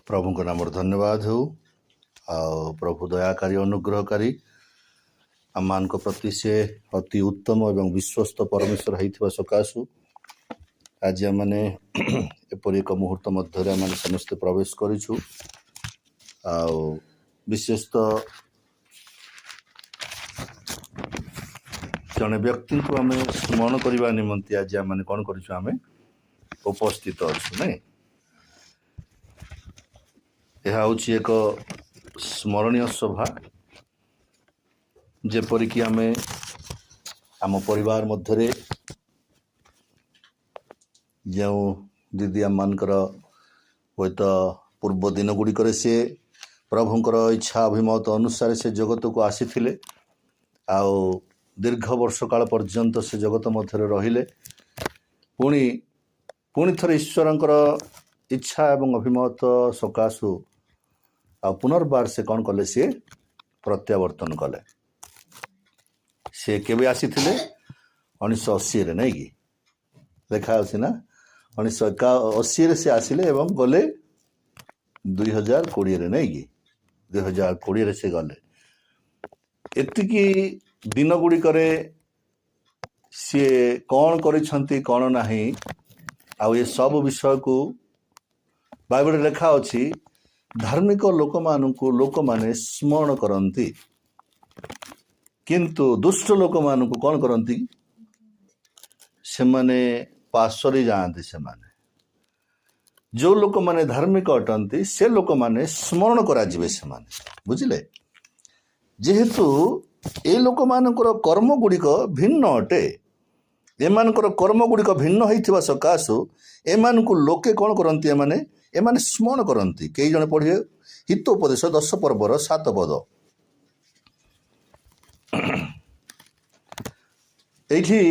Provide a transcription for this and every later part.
प्रभु को नाम धन्यवाद हो प्रभु दयाकारी अनुग्रहकारी आम मान प्रति से अति उत्तम एवं विश्वस्त परमेश्वर होता सकाशु आज मैंने एपरी एक मुहूर्त मध्य आम समस्ते प्रवेश करूँ विशेषतः जड़े व्यक्ति को आम स्मरण करने निमंते आज आम कौन करें उपस्थित अच्छु नहीं यह हूँ एक स्मरणीय सभा जेपरिक आम आम परिवार मध्य जो दीदी आम मानकर हे तो पूर्व दिन गुड़िक सी प्रभुंकर इच्छा अभिमत अनुसार से जगत को आसी दीर्घ वर्ष काल पर्यंत से जगत मध्य रहिले पुणी थर ईश्वरंकर इच्छा एवं अभिमत सकाशु आ पुनर्बार से कौन कले सी प्रत्यावर्तन कले सी केवे आसी 1980 नहीं कि देखा अच्छी ना 1980 से आसिले एवं गले 2020 नहीं कि 2020 से गले एतिकी दिन गुड़िक सी कौन करिछंती कौन नहीं आ ये सब विषय को बाइबल लिखा अच्छी धार्मिक लोक माने स्मरण करती किंतु दुष्ट लोक मान को कौन करती से माने पासरी जाती से माने जो लोक माने धार्मिक अटंती से लोक माने स्मरण करा जिवे से माने बुझिले जेहेतु ए लोक मानकर कर्म गुड़िक भिन्न अटे एमानकर कर्म गुड़िक भिन्न होइथिबा सकाशु एमान को लोके कौन करती एमाने स्मरण करती कई जन पढ़े हितोपदेश 10 पर्वर 7 पद एठी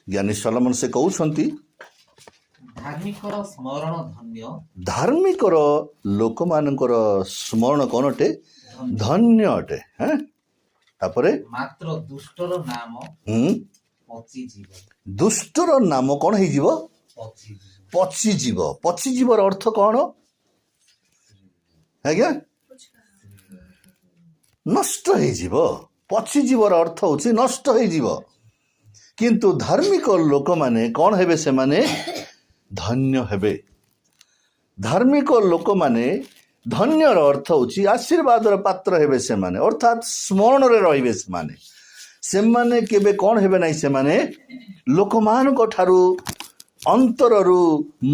ज्ञानी सलोमन से कहउछंती धार्मिकर लोक मानकर स्मरण कौन अटे धन्य अटे हैं तापरे मात्र दुष्टर नाम दुष्टर नाम कौन है जीव पची जीवर अर्थ कौन है क्या नष्ट है जीव पची जीवर अर्थ होची नष्ट है जीव किंतु धार्मिक लोक माने कौन हेबे से माने धन्य हेबे धार्मिक लोक माने धन्यर अर्थ होची आशीर्वाद पात्र हेबे से माने अर्थात स्मरण रे रहिबे से माने केबे कौन हेबे नहीं से माने लोक मान को ठारू अंतररु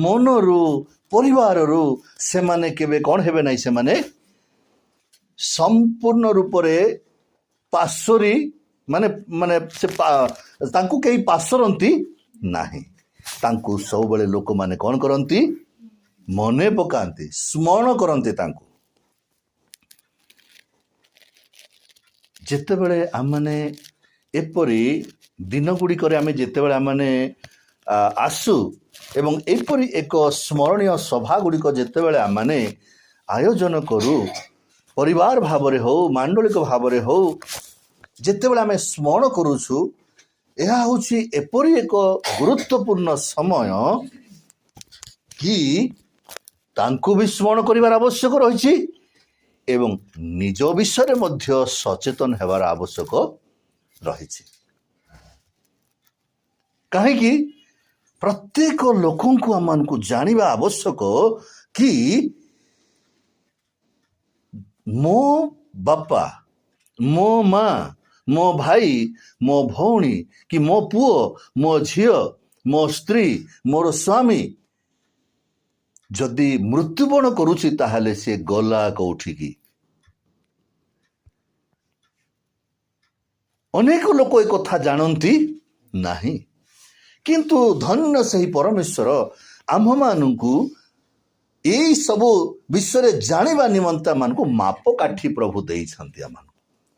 मनरु परिवाररु से माने केबे कौन हेबे नहीं से माने संपूर्ण रूप रे पासरी माने माने से तांकु केही पासरंती नाही तांकु सब बेले लोक माने कौन करंती मने पकांती स्मरण करंती तांकु जेते बेले आमने एपरी दिन गुड़िक आम जिते बड़े आमने आसु एवं एपरी एक स्मरणीय सभा गुड़िक जिते बड़े आमने आयोजन करू परिवार भावरे हो मांडलिक भावरे हो जिते बड़े आम स्मरण करुछु यह होछि एपरी एक गुरुत्वपूर्ण समय कि तांकु भी स्मरण करिवार आवश्यक रही एवं निज विषय मध्य सचेतन हेबार आवश्यक रही कहीं प्रत्येक लोकों को आम को जानिबा आवश्यक कि मो बापा मो माँ मो भाई मो भौणी कि मो पुओ मो झियो मो स्त्री मोर स्वामी जदि मृत्युवरण करुछि ताहले से गला कौठिकी अनेक लोक एक कथा जानती नहीं किंतु धन्य सही परमेश्वर आम मानू यही सब विषय जानिबा निमंता मान को मापकाठी प्रभु देइछंती आम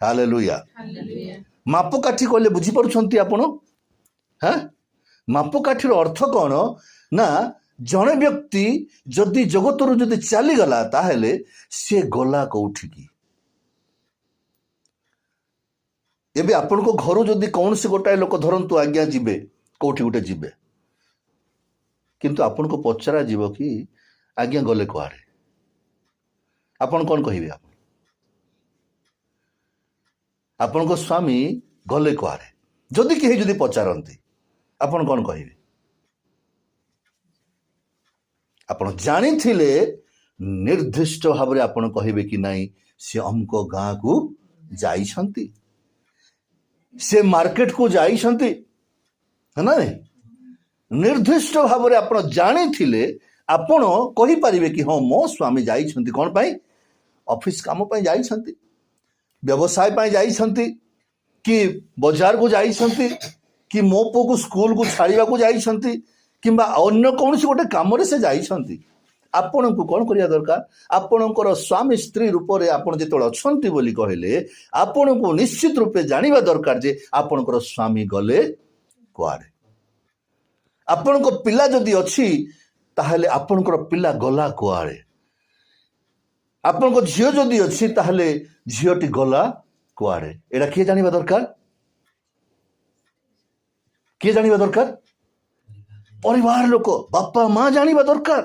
हालेलुया मापकाठी कहले बुझी पड़ुछंती आपण हाँ मापकाठीर अर्थ कौन ना जड़े व्यक्ति जदि जगतरु जदि चलीगला ताहेले सी गला कौठिकी एबे आपण को घर जदि कौन से गोटाए लोक धरंतु आज्ञा जीवे कौटी गोटे जीवे କିନ୍ତୁ ଆପଣଙ୍କୁ ପଚରା ଯିବ କି ଆଜ୍ଞା ଗଲେ କୁଆଡ଼େ? ଆପଣ କ'ଣ କହିବେ? ଆପଣଙ୍କ ସ୍ୱାମୀ ଗଲେ କୁଆଡ଼େ ଯଦି କେହି ଯଦି ପଚାରନ୍ତି ଆପଣ କ'ଣ କହିବେ? ଆପଣ ଜାଣିଥିଲେ ନିର୍ଦ୍ଦିଷ୍ଟ ଭାବରେ ଆପଣ କହିବେ କି ନାଇଁ ସେ ଅମୁକ ଗାଁକୁ ଯାଇଛନ୍ତି, ସେ ମାର୍କେଟକୁ ଯାଇଛନ୍ତି, ନାଇଁ ନିର୍ଦ୍ଦିଷ୍ଟ ଭାବରେ ଆପଣ ଜାଣିଥିଲେ ଆପଣ କହିପାରିବେ କି ହଁ ମୋ ସ୍ୱାମୀ ଯାଇଛନ୍ତି। କ'ଣ ପାଇଁ? ଅଫିସ କାମ ପାଇଁ ଯାଇଛନ୍ତି, ବ୍ୟବସାୟ ପାଇଁ ଯାଇଛନ୍ତି, କି ବଜାରକୁ ଯାଇଛନ୍ତି, କି ମୋ ପୁଅକୁ ସ୍କୁଲକୁ ଛାଡ଼ିବାକୁ ଯାଇଛନ୍ତି, କିମ୍ବା ଅନ୍ୟ କୌଣସି ଗୋଟେ କାମରେ ସେ ଯାଇଛନ୍ତି। ଆପଣଙ୍କୁ କ'ଣ କରିବା ଦରକାର? ଆପଣଙ୍କର ସ୍ୱାମୀ ସ୍ତ୍ରୀ ରୂପରେ ଆପଣ ଯେତେବେଳେ ଅଛନ୍ତି ବୋଲି କହିଲେ ଆପଣଙ୍କୁ ନିଶ୍ଚିତ ରୂପେ ଜାଣିବା ଦରକାର ଯେ ଆପଣଙ୍କର ସ୍ୱାମୀ ଗଲେ କୁଆଡ଼େ। ଆପଣଙ୍କ ପିଲା ଯଦି ଅଛି ତାହେଲେ ଆପଣଙ୍କର ପିଲା ଗଲା କୁଆଡ଼େ। ଆପଣଙ୍କ ଝିଅ ଯଦି ଅଛି ତାହେଲେ ଝିଅଟି ଗଲା କୁଆଡ଼େ। ଏଇଟା କିଏ ଜାଣିବା ଦରକାର? କିଏ ଜାଣିବା ଦରକାର? ପରିବାର ଲୋକ, ବାପା ମା ଜାଣିବା ଦରକାର।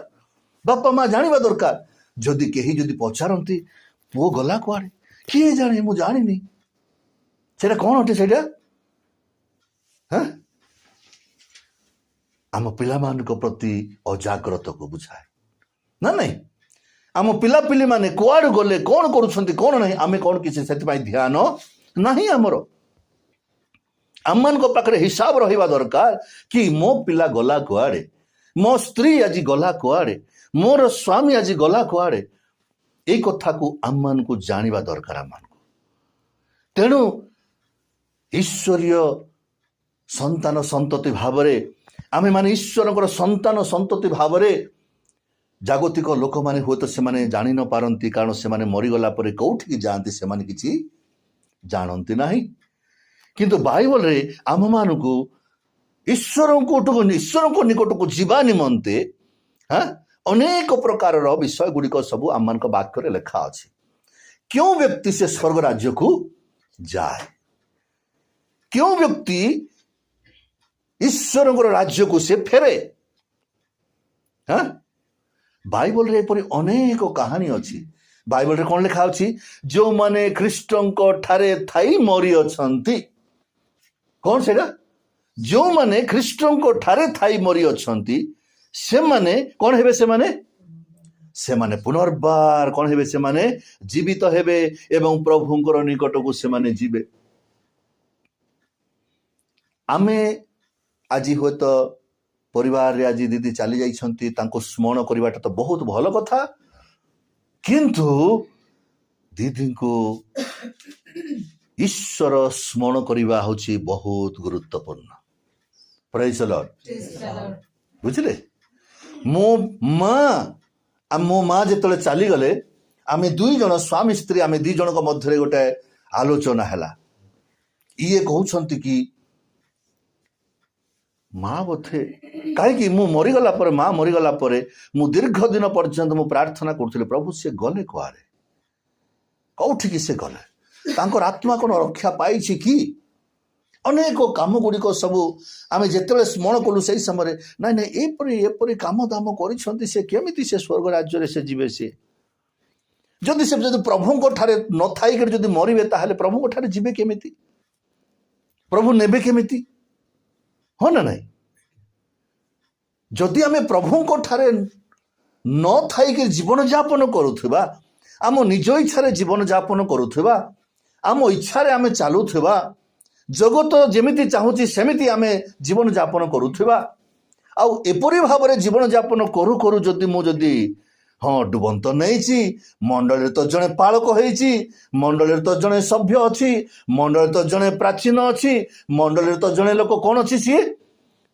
ବାପା ମା ଜାଣିବା ଦରକାର। ଯଦି କେହି ଯଦି ପଚାରନ୍ତି ପୁଅ ଗଲା କୁଆଡ଼େ, କିଏ ଜାଣେ, ମୁଁ ଜାଣିନି, ସେଇଟା କ'ଣ ଅଟେ? ସେଇଟା ଆମ ପିଲାମାନଙ୍କ ପ୍ରତି ଅଜାଗ୍ରତକୁ ବୁଝାଏ ନା ନାଇଁ? ଆମ ପିଲାପିଲି ମାନେ କୁଆଡ଼େ ଗଲେ, କ'ଣ କରୁଛନ୍ତି, କ'ଣ ନାହିଁ, ଆମେ କ'ଣ କିଛି ସେଥିପାଇଁ ଧ୍ୟାନ ନାହିଁ ଆମର। ଆମମାନଙ୍କ ପାଖରେ ହିସାବ ରହିବା ଦରକାର କି ମୋ ପିଲା ଗଲା କୁଆଡ଼େ, ମୋ ସ୍ତ୍ରୀ ଆଜି ଗଲା କୁଆଡ଼େ, ମୋର ସ୍ୱାମୀ ଆଜି ଗଲା କୁଆଡ଼େ। ଏଇ କଥାକୁ ଆମମାନଙ୍କୁ ଜାଣିବା ଦରକାର ଆମମାନଙ୍କୁ। ତେଣୁ ଈଶ୍ୱରୀୟ ସନ୍ତାନ ସନ୍ତତି ଭାବରେ ଆମେମାନେ ଈଶ୍ୱରଙ୍କର ସନ୍ତାନ ସନ୍ତତି ଭାବରେ ଜାଗତିକ ଲୋକମାନେ ହୁଏତ ସେମାନେ ଜାଣି ନ ପାରନ୍ତି, କାରଣ ସେମାନେ ମରିଗଲା ପରେ କୋଉଠିକି ଯାଆନ୍ତି ସେମାନେ କିଛି ଜାଣନ୍ତି ନାହିଁ। କିନ୍ତୁ ବାଇବଲରେ ଆମମାନଙ୍କୁ ଈଶ୍ୱରଙ୍କ ନିକଟକୁ ଯିବା ନିମନ୍ତେ ଅନେକ ପ୍ରକାରର ବିଷୟ ଗୁଡ଼ିକ ସବୁ ଆମମାନଙ୍କ ବାକ୍ୟରେ ଲେଖା ଅଛି। କେଉଁ ବ୍ୟକ୍ତି ସେ ସ୍ୱର୍ଗ ରାଜ୍ୟକୁ ଯାଏ, କେଉଁ ବ୍ୟକ୍ତି ଈଶ୍ୱରଙ୍କର ରାଜ୍ୟକୁ ସେ ଫେରେ। ବାଇବଲରେ ଏପରି ଅନେକ କାହାଣୀ ଅଛି। ବାଇବଲରେ କ'ଣ ଲେଖା ଅଛି? ଯେଉଁମାନେ ଖ୍ରୀଷ୍ଟଙ୍କ ଠାରେ ଥାଇ ମରିଅଛନ୍ତି। କ'ଣ ସେଇଟା? ଯେଉଁମାନେ ଖ୍ରୀଷ୍ଟଙ୍କ ଠାରେ ଥାଇ ମରିଅଛନ୍ତି ସେମାନେ କ'ଣ ହେବେ? ସେମାନେ ପୁନର୍ବାର କ'ଣ ହେବେ? ସେମାନେ ଜୀବିତ ହେବେ ଏବଂ ପ୍ରଭୁଙ୍କର ନିକଟକୁ ସେମାନେ ଯିବେ। ଆମେ ଆଜି ହୁଏତ ପରିବାରରେ ଆଜି ଦିଦି ଚାଲି ଯାଇଛନ୍ତି, ତାଙ୍କୁ ସ୍ମରଣ କରିବାଟା ତ ବହୁତ ଭଲ କଥା, କିନ୍ତୁ ଦିଦିଙ୍କୁ ଈଶ୍ୱର ସ୍ମରଣ କରିବା ହେଉଛି ବହୁତ ଗୁରୁତ୍ୱପୂର୍ଣ୍ଣ। ପ୍ରେଜ୍ ଦ ଲର୍ଡ। ବୁଝିଲେ? ମୋ ମା ଯେତେବେଳେ ଚାଲିଗଲେ ଆମେ ଦୁଇ ଜଣ ସ୍ୱାମୀ ସ୍ତ୍ରୀ, ଆମେ ଦୁଇ ଜଣଙ୍କ ମଧ୍ୟରେ ଗୋଟେ ଆଲୋଚନା ହେଲା। ଇଏ କହୁଛନ୍ତି କି ମା ବୋଧେ, କାହିଁକି ମୁଁ ମରିଗଲା ପରେ, ମା ମରିଗଲା ପରେ ମୁଁ ଦୀର୍ଘ ଦିନ ପର୍ଯ୍ୟନ୍ତ ମୁଁ ପ୍ରାର୍ଥନା କରୁଥିଲି, ପ୍ରଭୁ ସେ ଗଲେ କୁଆଡ଼େ, କୋଉଠିକି ସେ ଗଲେ, ତାଙ୍କର ଆତ୍ମା କ'ଣ ରକ୍ଷା ପାଇଛି କି? ଅନେକ କାମ ଗୁଡ଼ିକ ସବୁ ଆମେ ଯେତେବେଳେ ସ୍ମରଣ କଲୁ ସେଇ ସମୟରେ ନାଇଁ ନାଇଁ ଏପରି କାମ ଦାମ କରିଛନ୍ତି, ସେ କେମିତି ସେ ସ୍ୱର୍ଗ ରାଜ୍ୟରେ ସେ ଯିବେ? ସେ ଯଦି ପ୍ରଭୁଙ୍କ ଠାରେ ନଥାଇକରି ଯଦି ମରିବେ ତାହେଲେ ପ୍ରଭୁଙ୍କ ଠାରେ ଯିବେ କେମିତି? ପ୍ରଭୁ ନେବେ କେମିତି? ହଁ ନା ନାଇଁ? ଯଦି ଆମେ ପ୍ରଭୁଙ୍କ ଠାରେ ନଥାଇକି ଜୀବନଯାପନ କରୁଥିବା, ଆମ ନିଜ ଇଚ୍ଛାରେ ଜୀବନଯାପନ କରୁଥିବା, ଆମ ଇଚ୍ଛାରେ ଆମେ ଚାଲୁଥିବା, ଜଗତ ଯେମିତି ଚାହୁଁଛି ସେମିତି ଆମେ ଜୀବନଯାପନ କରୁଥିବା, ଆଉ ଏପରି ଭାବରେ ଜୀବନଯାପନ କରୁ କରୁ ଯଦି ଡୁବନ୍ତ ନେଇଛି, ମଣ୍ଡଳୀରେ ତ ଜଣେ ପାଳକ ହେଇଛି, ମଣ୍ଡଳୀରେ ତ ଜଣେ ସଭ୍ୟ ଅଛି, ମଣ୍ଡଳୀରେ ତ ଜଣେ ପ୍ରାଚୀନ ଅଛି, ମଣ୍ଡଳୀରେ ତ ଜଣେ ଲୋକ କ'ଣ ଅଛି, ସିଏ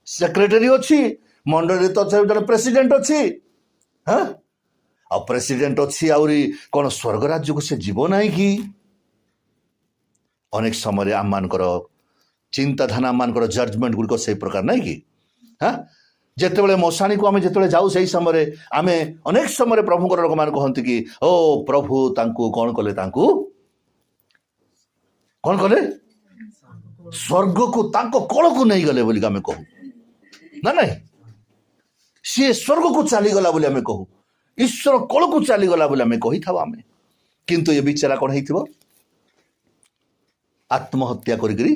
ସେକ୍ରେଟାରୀ ଅଛି, ମଣ୍ଡଳୀରେ ତ ଜଣେ ପ୍ରେସିଡେଣ୍ଟ ଅଛି। ଆଉ ପ୍ରେସିଡେଣ୍ଟ ଅଛି, ଆହୁରି କ'ଣ ସ୍ୱର୍ଗ ରାଜ୍ୟକୁ ସେ ଯିବ ନାହିଁ କି? ଅନେକ ସମୟରେ ଆମମାନଙ୍କର ଚିନ୍ତାଧାରା, ଆମମାନଙ୍କର ଜଜମେଣ୍ଟ ଗୁଡ଼ିକ ସେଇ ପ୍ରକାର ନାହିଁ କି? ଯେତେବେଳେ ମଶାଣୀକୁ ଆମେ ଯେତେବେଳେ ଯାଉ ସେହି ସମୟରେ ଆମେ ଅନେକ ସମୟରେ ପ୍ରଭୁଙ୍କର ଲୋକମାନେ କହନ୍ତି କି ଓ ପ୍ରଭୁ ତାଙ୍କୁ କ'ଣ କଲେ, ତାଙ୍କୁ କ'ଣ କଲେ? ସ୍ୱର୍ଗକୁ, ତାଙ୍କ କୋଳକୁ ନେଇଗଲେ ବୋଲିକି ଆମେ କହୁ ନା ନାଇଁ? सी स्वर्ग को चलीगला बोली आम कहू ईश्वर कल को चलीगला बोली आम कही था आम किंतु ये बिचारा कौन हो आत्महत्या करी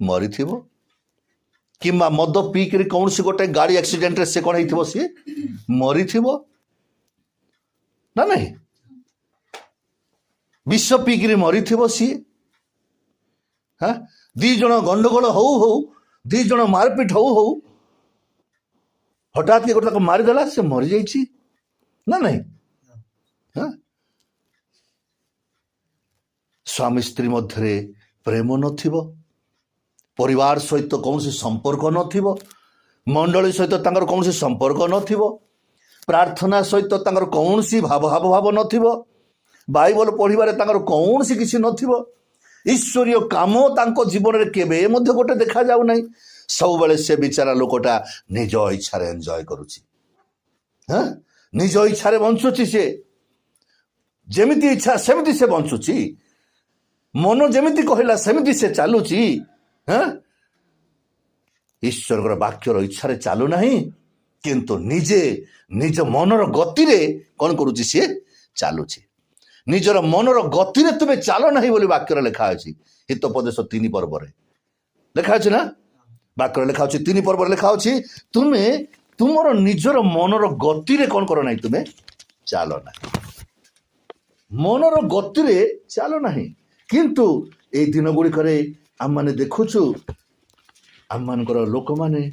मरी कि मद पीकरी कौन सी गोटे गाड़ी एक्सीडेंट रे से कौन हो सी मरी ना नहीं विष पीकरी मरी सी हाँ दी जन गंडगोल हो दी जन मारपिट हो हठात के गोटे मारिदेला से मरी जाइए ना नहीं हाँ स्वामी स्त्री मध्य प्रेम नथिबो परिवार सहित कौन संपर्क नथिबो मंडली सहित तांकर कौन संपर्क नथिबो प्रार्थना सहित तांकर कौन भाव नथिबो बाइबल पढ़िबारे तांकर कौन किसी नथिबो ईश्वरीय काम तांको जीवन रे केबे मध्य गोटे देखा जाउ नहीं सब बेले से बिचारा लोकटा निज इच्छा रे एंजॉय करूची हाँ निज इच्छा रे बंचुची से जेमिति इच्छा सेमिति से बंचुची मन जेमिति कहला सेमिति से चालुची हाँ ईश्वर वाक्यर इच्छा रे चालू नहीं किंतु निजे निज मनर गति रे कौन करुची सी चालुची निजर मनर गति रे तुमे चाल नहीं बोली वाक्यर लेखा अछि हितोपदेश 3 पर्व रे लेखा अछि ना वाक्यर लेखा अछि 3 पर्व लेखा अछि तुमे तुमर निजर मनर गति रे कौन करो नहीं तुमे चाल नहीं मनर गति रे चाल नहीं किंतु ए दिन गुड़ी करे आम माने देखुछु आम मानकर लोक माने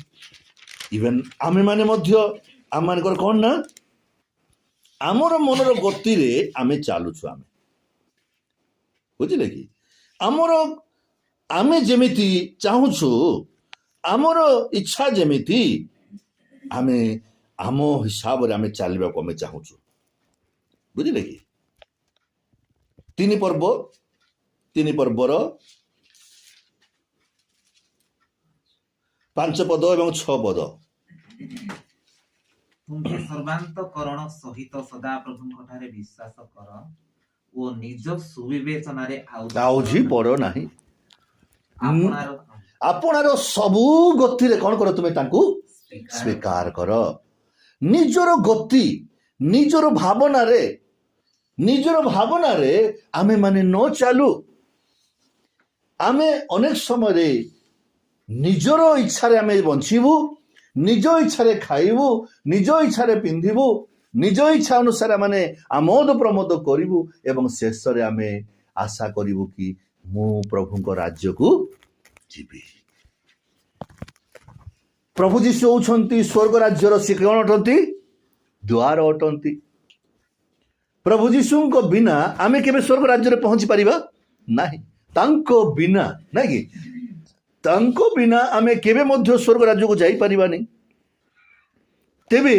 इवन आमे माने मध्य आम मानकर कौन ना आमर मनर गति रे आमे चालुछु आमे बुझिले कि आमर आमे जेमिति चाहुछु आमर इच्छा जेमिति आमे आम हिसाब रे आमे चालिबा को आमे चाहुछु बुझिले कि 3 पर्वर 5 पद एवं 6 पद तुमେ ସର୍ବାନ୍ତକରଣ ସହିତ ସଦାପ୍ରଭୁଙ୍କଠାରେ ବିଶ୍ୱାସ କର ଓ ନିଜ ସୁବିବେଚନାରେ ଆଉଜି ପଡ ନାହିଁ ଆପଣାର ଆପଣାର ସବୁ ଗତିରେ କଣ କର ତୁମେ ତାଙ୍କୁ ସ୍ୱୀକାର କର ନିଜର ଗତି ନିଜର ଭାବନାରେ ଆମେ ମାନେ ନ ଚାଲୁ ଆମେ ଅନେକ ସମୟରେ ନିଜର ଇଚ୍ଛାରେ ଆମେ ବଞ୍ଚିବୁ निज इच्छा खाइबू निज इच्छा पिंधिबू निज इच्छा अनुसार माने आमोद प्रमोद करिबू एवं शेष रे आमे आशा करिबू कि मु प्रभु को राज्य को जीवी प्रभु जीशु होउछंती स्वर्ग राज्यर से कोन अटंती द्वार अटंती प्रभु जीशु को बिना आमे केबे स्वर्ग राज्य रे पहुंची परिबा नाही तांको बिना नाही कि तांको बिना आमे केबे मध्य स्वर्ग राज्य को जाई परिबानी तेबे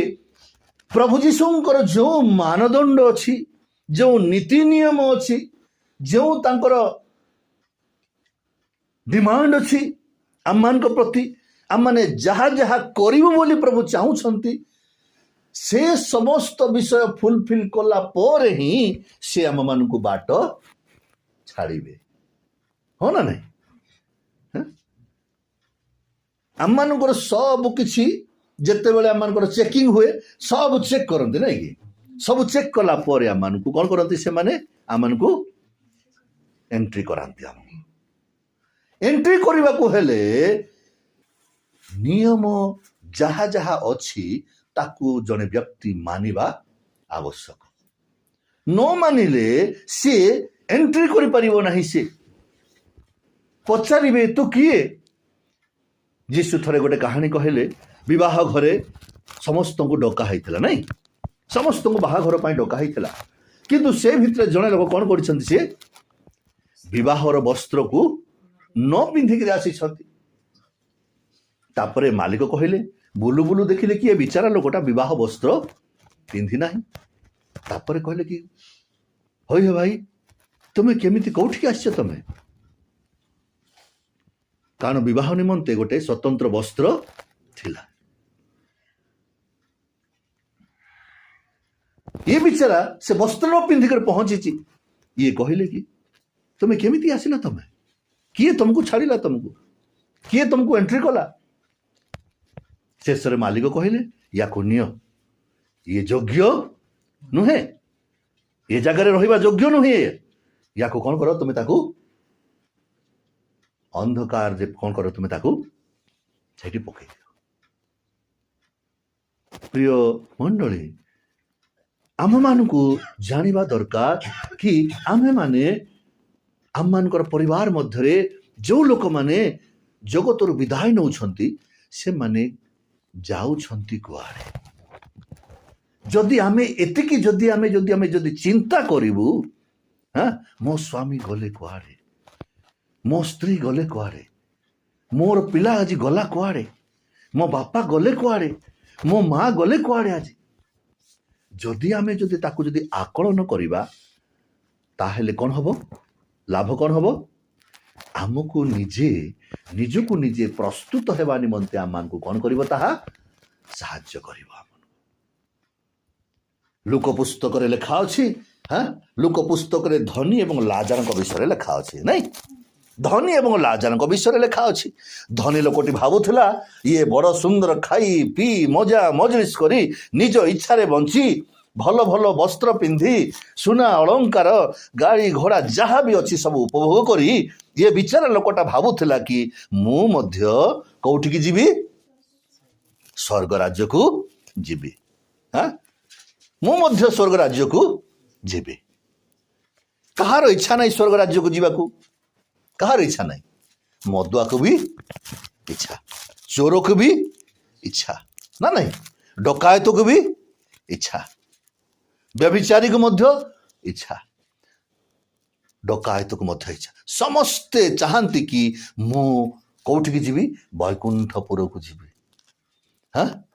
प्रभु जीशुंकर जो मानदंड अछि जो नीति नियम अछि जो तांकर डिमांड अछि आमान को प्रति आम माने जहा जहा करिबो बोली प्रभु चाहुछंती से समस्त विषय फुलफिल कला पर ही से आम मान को बाट छाड़िबे हो ना नहीं आम मानकर सब किछि जेते बेले आम मानकर चेकिंग हुए सब चेक करते नहीं कि सब चेक कला पर आम मान को कौन करती से माने आम मान को एंट्री करांती आम एंट्री करने को हेले नियम जहा जहा अछि ताकू जने व्यक्ति मानिबा आवश्यक न मानिले से एंट्री करि परिबो नाही से पचारिबे तो किए जीशु थरे गोटे कहानी कहले विवाह घरे समस्त को डका होता नहीं समस्त को बाहाघर पर डका होता किंतु से भितर जड़े लोक कौन कर सी विवाहर वस्त्र को न पिंधिक आसी मालिक कहले बुलु बुलु देखिले कि विचारा लोकटा विवाह वस्त्र पिंधि ना कहले कि होय भाई तुम्हें केमिति कौठी आस तुम्हें कारण विवाह निमंते गोटे स्वतंत्र वस्त्र थिला ये बिचारा से वस्त्र न पिंधिक पहुंची ये कहले कि तुम्हें केमिति आसिला तुम्हें किए तुमको छाड़िला तुमको किए तुमको एंट्री कला शेष मालिक कहले याकू नियो, ये योग्य नुहे, ये जगह रहिबा योग्य नुहे, याकू कौन करो तुम्हें ताकू अंधकार जे कौन करो तुम्हें ताकू सेठी पकई दियो। प्रिय मंडली, आम मानकू जानिबा दरकार कि आमे माने आम मानकर परिवार मध्यरे जो लोक माने जगतर विदाय नौछंती से माने जाउछंती कुआड़े। जदि आमे एतिकी जदि आमे जदि चिंता करिबू, हाँ, मो स्वामी गले कुआड़े, मो स्त्री गले कुआड़े, मोर पिला आज गला कुआड़े, मो बापा गले कुआड़े, मो माँ गले कुआड़े, आज जदि आमे जदि ताकू जदि आकलन करिबा ताहेले कौन हबो, लाभ कौन हबो, आमको निजको निजे प्रस्तुत हेबा निमंते आम मानकू कौन करिबो ताहा साहाय्य करिबो। लुक पुस्तक रे लेखा अछि, हाँ, लुक पुस्तक रे धनी एवं लाजार विषय लेखा अछि, नहीं, धनी एवं लाजार विषय लेखा अछि। धनी लोकटी भावुथिला ये बड़ सुंदर खाई पी मजा मजलिस करी निज इच्छा रे बंची भल भल वस्त्र पिंधि सुना अलंकार गाड़ी घोड़ा जहाँ भी अच्छी सब उपभोग करी ये विचार लोकटा भावुथिला कि मु मध्य कौटी की जीवी, स्वर्ग राज्य को जीवी, हाँ, मु मध्य स्वर्ग राज्य को जीवी। कहार इच्छा नहीं स्वर्ग राज्य को जीवा को, कहार इच्छा नहीं, मदुआ को भी इच्छा, चोर को भी इच्छा ना, नहीं, डकायत को भी इच्छा, व्यभिचारी को मध्य इच्छा, डकायत को मध्य इच्छा, समस्ते चाहती कि मु कौटी की जीवी, वैकुंठपुर को जीवी। हाँ,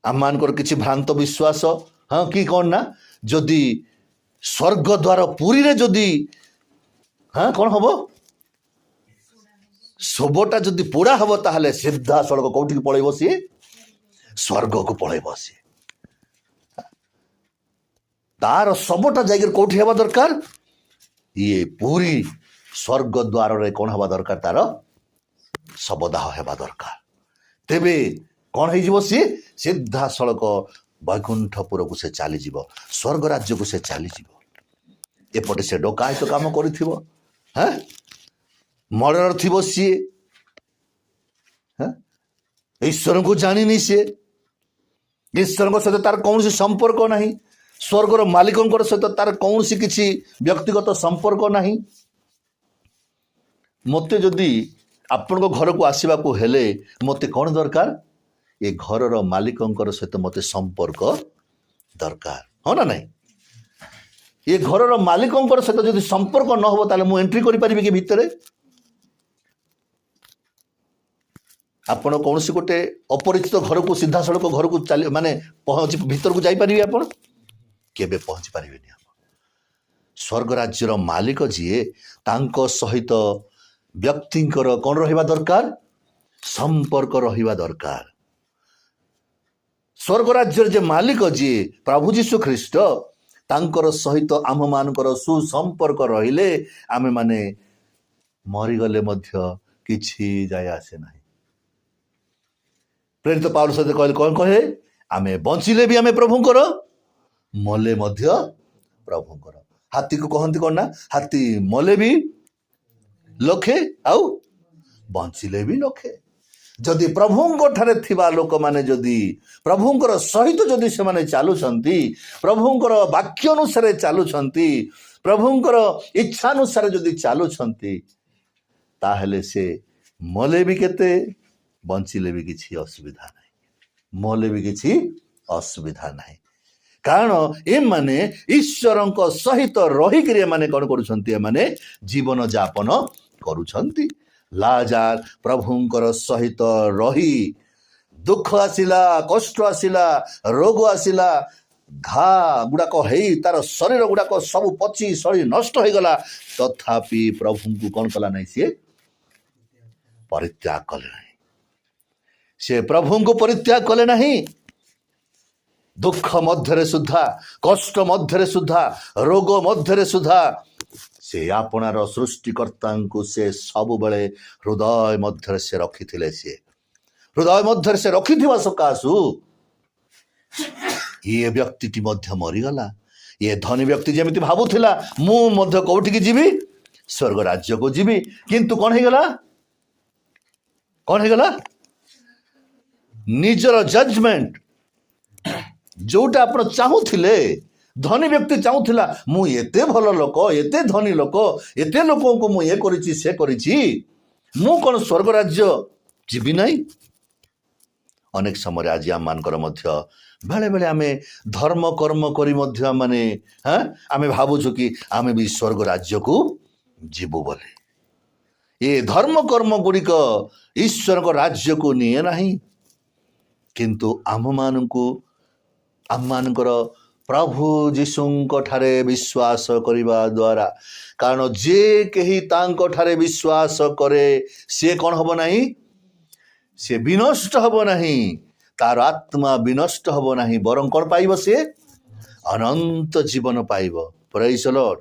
आम मानकर किछि भ्रांत विश्वास, हाँ, कि कौन ना जदि स्वर्ग द्वार पुरी रे जदि, हाँ, कौन हबो, शवटा जदि पोड़ा हबो ताहले सीधा सड़क कौटी की पळैबो, सी स्वर्ग को पळैबो। सी तार शवटा जाइगर कौटी हेबा दरकार, ये पूरी स्वर्ग द्वार रे कौन हबा दरकार, तार शवदाह हेबा दरकार। तेबे कौन है जीवो, सी सीधा सड़क वैकुंठपुर को से चली जीवो, स्वर्ग राज्य को से चली जीवो। एपटे से डकायत काम करिथिबो, हाँ, मर्डर थिबो, सी, हाँ, ईश्वर को जानिनी, सी ईश्वर को सहित तार कौन संपर्क नहीं, स्वर्गर मालिकों सहित तार कौन किसी व्यक्तिगत संपर्क नहीं। मते जदि आपण घर को आसवा को हेले मते कौन दरकार, ये घर मालिकों सहित मते संपर्क दरकार, हाँ ना नहीं। ये घर मालिकों सहित जदि संपर्क न हो ताले मु एंट्री करि परिबे कि भितरे, आपण कौन सी गोटे अपरिचित घर को सीधा सड़क घर को चली माने पहुंच भीतर को जाई परिबे, आपण केबे पहुंची पारिबेनी। स्वर्ग राज्यर मालिक जीए तांको सहित व्यक्तिंकर कौन रहिबा दरकार, संपर्क रहिबा दरकार। स्वर्ग राज्यर जे मालिक जीए प्रभु जीशु ख्रीष्ट तांकर सहित आम मानकर सुसंपर्क रहिले आमे माने मरीगले मध्य किछि जाय आसे नाही। प्रेरित पाउल सहित कहले कौन कहे, आमे बंचिले भी आमे प्रभुंकर, मले मध्य प्रभुंकर। हाथी को कहती कौन ना, हाथी मले भी लखे आउ बंचिले भी लखे। जदि प्रभुंक ठारे थिबा लोक माने जदि प्रभुंकर सहित जदि से माने चालुछंती, प्रभुंकर वाक्य अनुसार चालुछंती, प्रभुंकर इच्छा अनुसार जदि चालुछंती ताहेले से मले भी केते, बंचिले भी किछि असुविधा नहीं, मले भी किछि असुविधा नहीं। कारण ए माने ईश्वरंक सहित रही करी माने कौन करुछंती, माने जीवन यापन करुछंती। लाजार प्रभुंकर सहित रही दुख आसिला, कष्ट आसिला, रोग आसिला, घा गुड़ाक हेई तार शरीर गुड़ाक सब पची सड़ी नष्ट हो गला, तथापि प्रभु को कौन कला नहीं, सी परित्याग कले नहीं, से प्रभु को परित्याग कले नहीं। दुख मध्यरे सुधा, कष्ट मध्यरे सुधा, रोग मध्यरे सुधा से आपणार सृष्टिकर्ता को से सब बेले हृदय मध्यरे से रखी थे। सी ହୃଦୟ ମଧ୍ୟରେ ସେ ରଖିଥିବା ସକାଶୁ ଇଏ ବ୍ୟକ୍ତିଟି ମଧ୍ୟ ମରିଗଲା। ଇଏ ଧନୀ ବ୍ୟକ୍ତି ଯେମିତି ଭାବୁଥିଲା ମୁଁ ମଧ୍ୟ କୋଉଠିକି ଯିବି, ସ୍ୱର୍ଗ ରାଜ୍ୟକୁ ଯିବି, କିନ୍ତୁ କଣ ହେଇଗଲା? କଣ ହେଇଗଲା? ନିଜର ଜଜମେଣ୍ଟ ଯୋଉଟା ଆପଣ ଚାହୁଁଥିଲେ, ଧନୀ ବ୍ୟକ୍ତି ଚାହୁଁଥିଲା ମୁଁ ଏତେ ଭଲ ଲୋକ, ଏତେ ଧନୀ ଲୋକ, ଏତେ ଲୋକଙ୍କୁ ମୁଁ ଇଏ କରିଛି ସେ କରିଛି, ମୁଁ କଣ ସ୍ୱର୍ଗ ରାଜ୍ୟ ଯିବି ନାହିଁ? ଅନେକ ସମୟରେ ଆଜି ଆମମାନଙ୍କର ମଧ୍ୟ ବେଳେ ବେଳେ ଆମେ ଧର୍ମ କର୍ମ କରି ମଧ୍ୟ ଆମେ ଭାବୁଛୁ କି ଆମେ ବି ସ୍ୱର୍ଗ ରାଜ୍ୟକୁ ଯିବୁ ବୋଲି। ଏ ଧର୍ମ କର୍ମ ଗୁଡ଼ିକ ଈଶ୍ୱରଙ୍କ ରାଜ୍ୟକୁ ନିଏ ନାହିଁ, କିନ୍ତୁ ଆମମାନଙ୍କର ପ୍ରଭୁ ଯୀଶୁଙ୍କ ଠାରେ ବିଶ୍ୱାସ କରିବା ଦ୍ୱାରା, କାରଣ ଯେ କେହି ତାଙ୍କ ଠାରେ ବିଶ୍ୱାସ କରେ ସିଏ କଣ ହବ ନାହିଁ? ସେ ବିନଷ୍ଟ ହବ ନାହିଁ, ତାର ଆତ୍ମା ବିନଷ୍ଟ ହବ ନାହିଁ, ବରଂ କଣ ପାଇବ? ସେ ଅନନ୍ତ ଜୀବନ ପାଇବ। ପ୍ରେଜ୍ ଦ ଲର୍ଡ।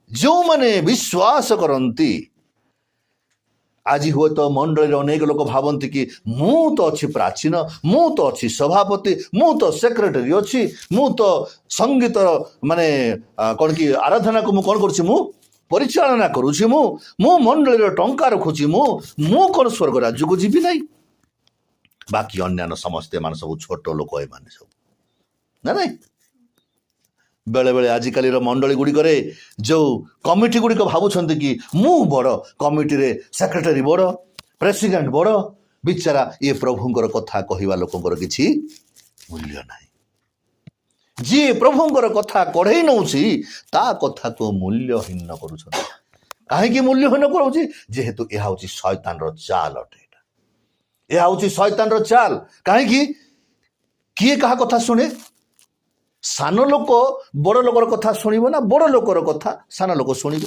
ଯେଉଁମାନେ ବିଶ୍ୱାସ କରନ୍ତି, ଆଜି ହୁଏତ ମଣ୍ଡଳୀରେ ଅନେକ ଲୋକ ଭାବନ୍ତି କି ମୁଁ ତ ଅଛି ପ୍ରାଚୀନ, ମୁଁ ତ ଅଛି ସଭାପତି, ମୁଁ ତ ସେକ୍ରେଟାରୀ ଅଛି, ମୁଁ ତ ସଙ୍ଗୀତର କଣ କି ଆରାଧନାକୁ ମୁଁ କଣ କରୁଛି, ମୁଁ ପରିଚାଳନା କରୁଛି, ମୁଁ ମଣ୍ଡଳୀର ଟଙ୍କା ରଖୁଛି, ମୁଁ କଣ ସ୍ୱର୍ଗ ରାଜ୍ୟକୁ ଯିବି ନାହିଁ? ବାକି ଅନ୍ୟାନ୍ୟ ସମସ୍ତେ ଏମାନେ ସବୁ ଛୋଟ ଲୋକ, ଏମାନେ ସବୁ ନା ନାଇଁ। ବେଳେବେଳେ ଆଜିକାଲିର ମଣ୍ଡଳୀ ଗୁଡ଼ିକରେ ଯେଉଁ କମିଟି ଗୁଡ଼ିକ ଭାବୁଛନ୍ତି କି ମୁଁ ବଡ଼, କମିଟିରେ ସେକ୍ରେଟାରୀ ବଡ଼, ପ୍ରେସିଡେଣ୍ଟ ବଡ଼, ବିଚାରା ଇଏ ପ୍ରଭୁଙ୍କର କଥା କହିବା ଲୋକଙ୍କର କିଛି ମୂଲ୍ୟ ନାହିଁ। ଯିଏ ପ୍ରଭୁଙ୍କର କଥା କଢ଼େଇ ନେଉଛି ତା କଥାକୁ ମୂଲ୍ୟହୀନ କରୁଛନ୍ତି। କାହିଁକି ମୂଲ୍ୟହୀନ କରୁଛି? ଯେହେତୁ ଏହା ହେଉଛି ଶୟତାନର ଚାଲ ଅଟେ। ଏହା ହେଉଛି ଶୟତାନର ଚାଲ। କାହିଁକି? କିଏ କାହା କଥା ଶୁଣେ? ସାନ ଲୋକ ବଡ଼ ଲୋକର କଥା ଶୁଣିବ ନା ବଡ଼ ଲୋକର କଥା ସାନ ଲୋକ ଶୁଣିବ?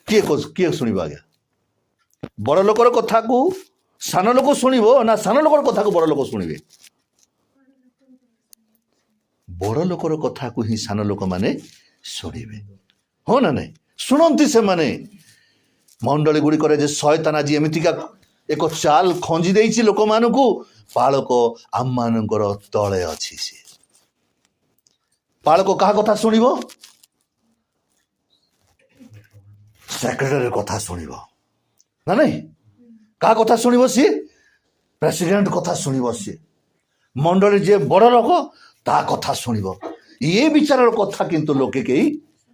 କିଏ ଶୁଣିବ ଆଜ୍ଞା? ବଡ଼ ଲୋକର କଥାକୁ ସାନ ଲୋକ ଶୁଣିବ ନା ସାନ ଲୋକର କଥାକୁ ବଡ଼ ଲୋକ ଶୁଣିବେ? ବଡ଼ ଲୋକର କଥାକୁ ହିଁ ସାନ ଲୋକମାନେ ଶୁଣିବେ, ହଁ ନା ନାଇଁ? ଶୁଣନ୍ତି ସେମାନେ। ମଣ୍ଡଳୀ ଗୁଡ଼ିକରେ ଯେ ଶୟତାନ ଆଜି ଏମିତିକା ଏକ ଚାଲ ଖଞ୍ଜି ଦେଇଛି ଲୋକମାନଙ୍କୁ, ପାଳକ ଆମମାନଙ୍କର ତଳେ ଅଛି। ସେ ପାଳକ କାହା କଥା ଶୁଣିବ? ସେକ୍ରେଟାରୀ କଥା ଶୁଣିବ ନା ନାଇଁ? କାହା କଥା ଶୁଣିବ? ସିଏ ପ୍ରେସିଡେଣ୍ଟ କଥା ଶୁଣିବ। ସିଏ ମଣ୍ଡଳୀ ଯିଏ ବଡ଼ ଲୋକ ତା କଥା ଶୁଣିବ। ଇଏ ବିଚାରର କଥା କିନ୍ତୁ ଲୋକେ କେହି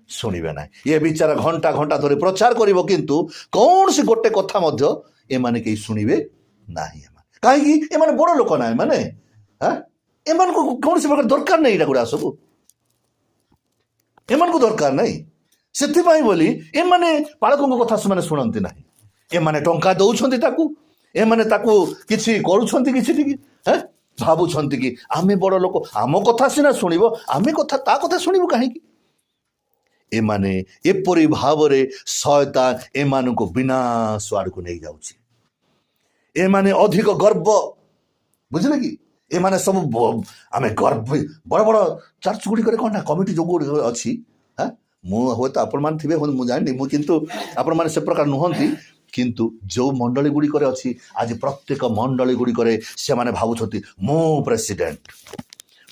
ଶୁଣିବେ ନାହିଁ। ଇଏ ବିଚାର ଘଣ୍ଟା ଘଣ୍ଟା ଧରି ପ୍ରଚାର କରିବ, କିନ୍ତୁ କୌଣସି ଗୋଟେ କଥା ମଧ୍ୟ ଏମାନେ କେହି ଶୁଣିବେ ନାହିଁ। କାହିଁକି? ଏମାନେ ବଡ଼ ଲୋକ ନା, ଏମାନଙ୍କୁ କୌଣସି ପ୍ରକାର ଦରକାର ନାହିଁ। ଏଇଟା ଗୁଡ଼ା ସବୁ ଏମାନଙ୍କୁ ଦରକାର ନାହିଁ। ସେଥିପାଇଁ ବୋଲି ଏମାନେ ପାଳକଙ୍କ କଥା ସେମାନେ ଶୁଣନ୍ତି ନାହିଁ। ଏମାନେ ଟଙ୍କା ଦଉଛନ୍ତି ତାକୁ, ଏମାନେ ତାକୁ କିଛି କରୁଛନ୍ତି, କିଛି ଟିକେ ଭାବୁଛନ୍ତି କି ଆମେ ବଡ଼ ଲୋକ, ଆମ କଥା ସିନା ଶୁଣିବ, ଆମେ ତା କଥା ଶୁଣିବୁ କାହିଁକି? ଏମାନେ ଏପରି ଭାବରେ ଶୟତାନ ଏମାନଙ୍କୁ ବିନାଶ ଆଡ଼କୁ ନେଇଯାଉଛି। ଏମାନେ ଅଧିକ ଗର୍ବ, ବୁଝିଲେ କି? ଏମାନେ ସବୁ ଆମେ ଗର୍ବ, ବଡ଼ ବଡ଼ ଚର୍ଚ୍ଚ ଗୁଡ଼ିକରେ କ'ଣ ନା କମିଟି ଯୋଉ ଗୁଡ଼ିକ ଅଛି, ମୁଁ ହୁଏତ ଆପଣମାନେ ଥିବେ, ମୁଁ ଜାଣିନି, ମୁଁ କିନ୍ତୁ ଆପଣମାନେ ସେ ପ୍ରକାର ନୁହନ୍ତି। କିନ୍ତୁ ଯେଉଁ ମଣ୍ଡଳୀ ଗୁଡ଼ିକରେ ଅଛି, ଆଜି ପ୍ରତ୍ୟେକ ମଣ୍ଡଳୀ ଗୁଡ଼ିକରେ ସେମାନେ ଭାବୁଛନ୍ତି ମୁଁ ପ୍ରେସିଡେଣ୍ଟ,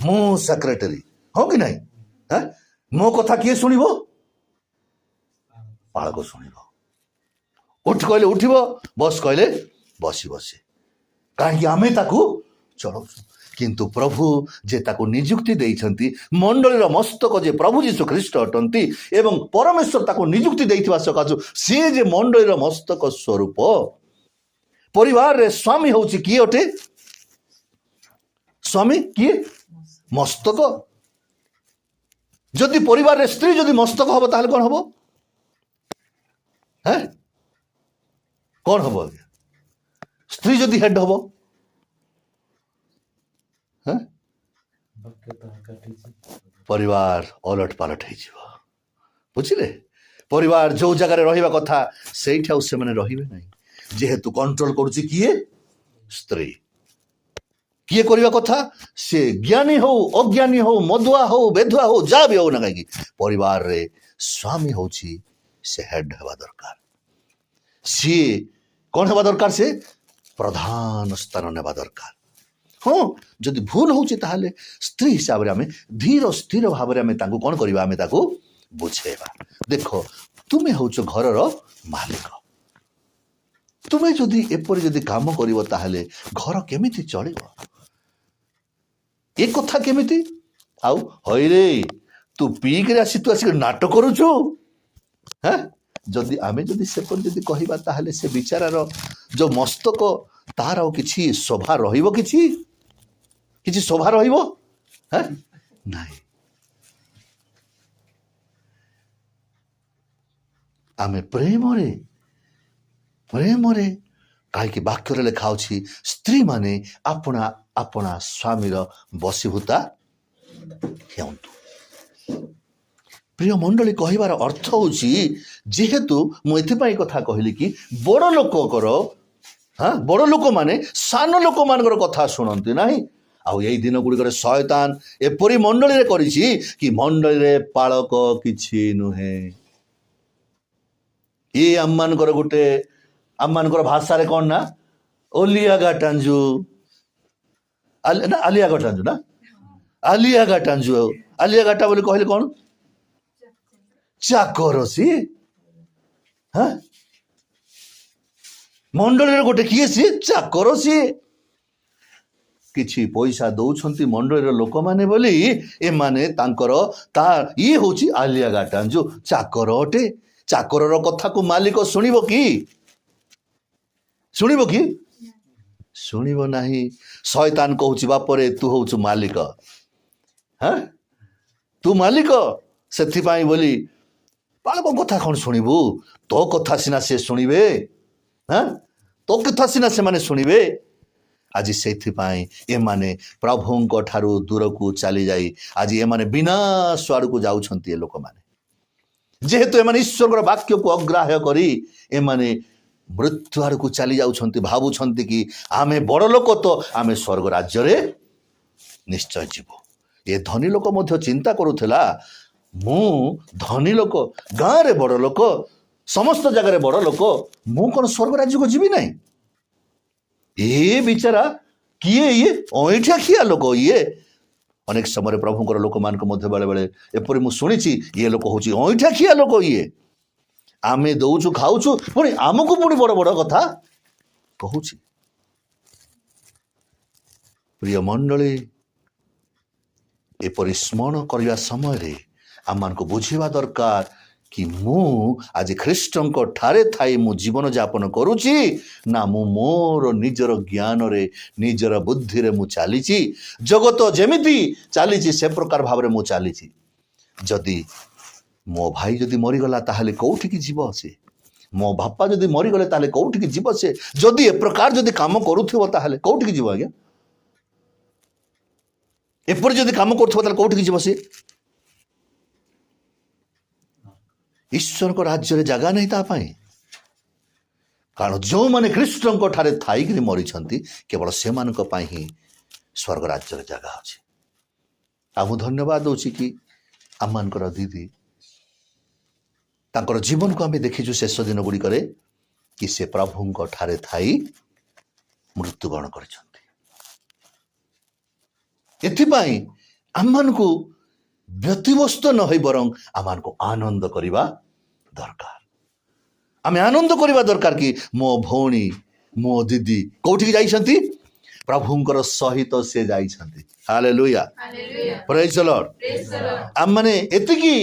ମୁଁ ସେକ୍ରେଟାରୀ, ହଁ କି ନାହିଁ? ମୋ କଥା କିଏ ଶୁଣିବ? ପାଳକ ଶୁଣିବ। ଉଠ କହିଲେ ଉଠିବ, ବସ୍ କହିଲେ ବସିବ ସେ। କାହିଁକି? ଆମେ ତାକୁ ଚଳଉଛୁ। କିନ୍ତୁ ପ୍ରଭୁ ଯେ ତାକୁ ନିଯୁକ୍ତି ଦେଇଛନ୍ତି, ମଣ୍ଡଳୀର ମସ୍ତକ ଯେ ପ୍ରଭୁ ଯୀଶୁ ଖ୍ରୀଷ୍ଟ ଅଟନ୍ତି, ଏବଂ ପରମେଶ୍ୱର ତାକୁ ନିଯୁକ୍ତି ଦେଇଥିବା ସକାଶୁ ସିଏ ଯେ ମଣ୍ଡଳୀର ମସ୍ତକ ସ୍ୱରୂପ। ପରିବାରରେ ସ୍ୱାମୀ ହେଉଛି କିଏ ଅଟେ? ସ୍ୱାମୀ କିଏ? ମସ୍ତକ। ଯଦି ପରିବାରରେ ସ୍ତ୍ରୀ ଯଦି ମସ୍ତକ ହବ ତାହେଲେ କ'ଣ ହବ? କ'ଣ ହବ ଆଜ୍ଞା? ସ୍ତ୍ରୀ ଯଦି ହେଡ୍ ହବ, ପରିବାର ଓଲଟ ପାଲଟ ହେଇଯିବ। ବୁଝିଲେ? ପରିବାର ଯୋଉ ଜାଗାରେ ରହିବା କଥା ସେଇଠି ଆଉ ସେମାନେ ରହିବେ ନାହିଁ। ଯେହେତୁ କଣ୍ଟ୍ରୋଲ କରୁଛି କିଏ? ସ୍ତ୍ରୀ। କିଏ କରିବା କଥା? ସେ ଜ୍ଞାନୀ ହଉ, ଅଜ୍ଞାନୀ ହଉ, ମଦୁଆ ହଉ, ବେଧୁଆ ହଉ, ଯାହା ବି ହଉ ନା କାହିଁକି, ପରିବାରରେ ସ୍ୱାମୀ ହଉଛି ସେ ହେଡ୍ ହେବା ଦରକାର। ସିଏ କ'ଣ ହେବା ଦରକାର? ସେ प्रधान स्थान नेबा दरकार। हाँ जदि भूल होची ताहले स्त्री हिसाब रे आमे धीर स्थिर भाव रे आमे तांको कोन करबा आमे ताको बुझेबा। देखो तुमे होचो घरर मालिक, तुमे जदि एपरि जदि काम करिवो ताहले घर केमिति चलिबो ए कथा केमिति आउ हइरे तू पीक रे आसी तू आसी नाटक करूछु। हाँ जदि आमे जदि सेपरि जदि कहिबा ताहले से बिचारार जो मस्तक तार आउ किछि शोभा रहिबो किछि शोभा रहिबो हाँ नाही। आमे प्रेम रे कहीं वाक्य लेखा अच्छी स्त्री माने अपना अपना स्वामीर बसीभूता हेउंतु। प्रिय मंडली कहिबार अर्थ होची जेहेतु मु एथिपाई कथा कहली कि बड़ लोककर हाँ बड़ लोक माने सान लोक मानकर कथा शुणती नहीं। आउ यही दिन गुड़िक शयतान एपरी मंडली करिछि कि मंडली रे पालक किछि नुहे। ये आममानकर गोटे आममानकर भाषा रे कौन ना ओलिया गाटांजु ना आलिया गाटांजु ना आलिया गाटांजु आलिया गाटा बोली कहले कौन चाकर सी हाँ मंडली रे गोटे किए सी चाकर सी किछि पैसा दौछंती मंडली लोक माने बोली ए माने तांकर ता ये होची आलिया गाटांजु चाकर अटे। चाकर कथा को मालिक शुणिब कि शुणिब नाही। शयतान कहूची बापरे तू होचु मालिक हाँ तू मालिक सेथिपाई बोली बालक कथा कौन शुणिबु तो कथा सिना से शुणिबे हाँ तो कथा सिना से माने शुणिबे। आज सेथिपाई एमाने प्रभुंक ठारू दूर को चली जाई आज एमाने विनाश आड़कू जाउछंती ए लोक माने जेहेतु एमाने ईश्वर वाक्य को अग्राह्य करी एमाने मृत्यु आड़ को चली जाउछंती भावुछंती कि आमे बड़ लोक तो आमे स्वर्ग राज्य रे निश्चय जीवो। ये धनी लोक मध्य चिंता करुथिला मु धनी लोक गाँ रे बड़ लोक समस्त जगह रे बड़ लोक मु कौन स्वर्ग राज्य को जीवी नहीं। ये बिचारा किए ये ऐठा खिया लोक ये अनेक समय प्रभुंकर लोक मान बेले बेले एपरी मु शुणी ये लोक हूँ ऐठा खिया लोक ये आमे दौचु खाऊचु पुणी आमको पुणी बड़ बड़ कथा कहूँ। प्रिय मंडली एपरी स्मरण करने समय आम मान बुझा दरकार कि मु आज ख्रीष्टंक ठारे थाई मु जीवन यापन करुची ना मु मोर निजर ज्ञान रे निजर बुद्धि रे मु चालीची जगत जेमिति चालीची से प्रकार भाव रे मु चालीची। जदि मो भाई जदि मरीगला ताहले कौठी की जीव से मो बापा जदि मरीगले ताहले कौठी की जीव से जदि ए प्रकार जदि काम करुथिबो ताहले कौठी की जीव आज्ञा एपर जदि काम करुथिबो ताहले कौठी की जीव से ईश्वर को राज्य रे जगह नहीं ता पाई कारण जो माने ख्रीष्टंक ठारे थाईकरी मरीछंती केवल से मानक पाई ही स्वर्ग राज्य रे जगह अछि। आमु धन्यवाद दउछि कि आममानकर दीदी तांकर जीवन को आमे देखिछु शेष दिन गुडी करे कि से प्रभुंक ठारे थाई मृत्युवरण करिछंती। एथिपाई आममानकु व्यतिव्यस्त न होई बरं आमान को आनंद करिबा दरकार। आमे आनंद करिबा दरकार कि मो भौणी मो दीदी कोठी जाइछंती प्रभुंकर सहित से जाइछंती। Hallelujah praise the lord. आम माने एतिकी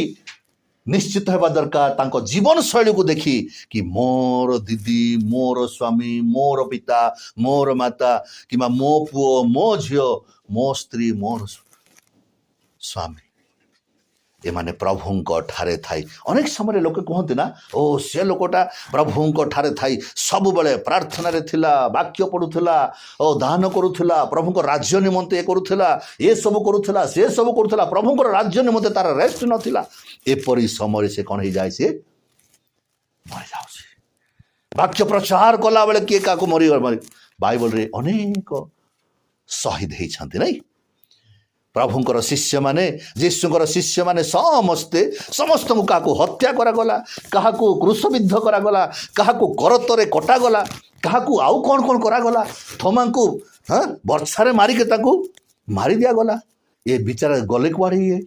निश्चित होगा दरकार तांको जीवन शैली को देखी कि मोर दीदी मोर स्वामी मोर पिता मोर माता कि मो पुओ मो झियो मो स्त्री मोर स्वामी ए माने प्रभुंक ठारे थाई अनेक समय लोक कहते ना ओ से लोकटा प्रभुंक ठारे थाई सब बेले प्रार्थना रे थिला वाक्य पढ़ुला ओ दान करुला प्रभुंक राज्य निमंते करुला ये सब करुला से सब करुला प्रभुंक राज्य निमंते तार रेस्ट नथिला एपरी समय से कौन हो जाए से मरी जाउछि। वाक्य प्रचार कला बेले किए काको मरी बाइबल रे अनेक शहीद होइछंती नहीं प्रभुंकर शिष्य माने जीशुंकर शिष्य माने समस्ते समस्त को हत्या करागला क्या क्रूशबिद्ध करागला क्या करतरे कटागला କାହାକୁ ଆଉ କ'ଣ କ'ଣ କରାଗଲା। ଥୋମାଙ୍କୁ ବର୍ଷାରେ ମାରିକି ତାକୁ ମାରି ଦିଆଗଲା। ଏ ବିଚାର ଗଲେ କୁଆଡ଼େ ଇଏ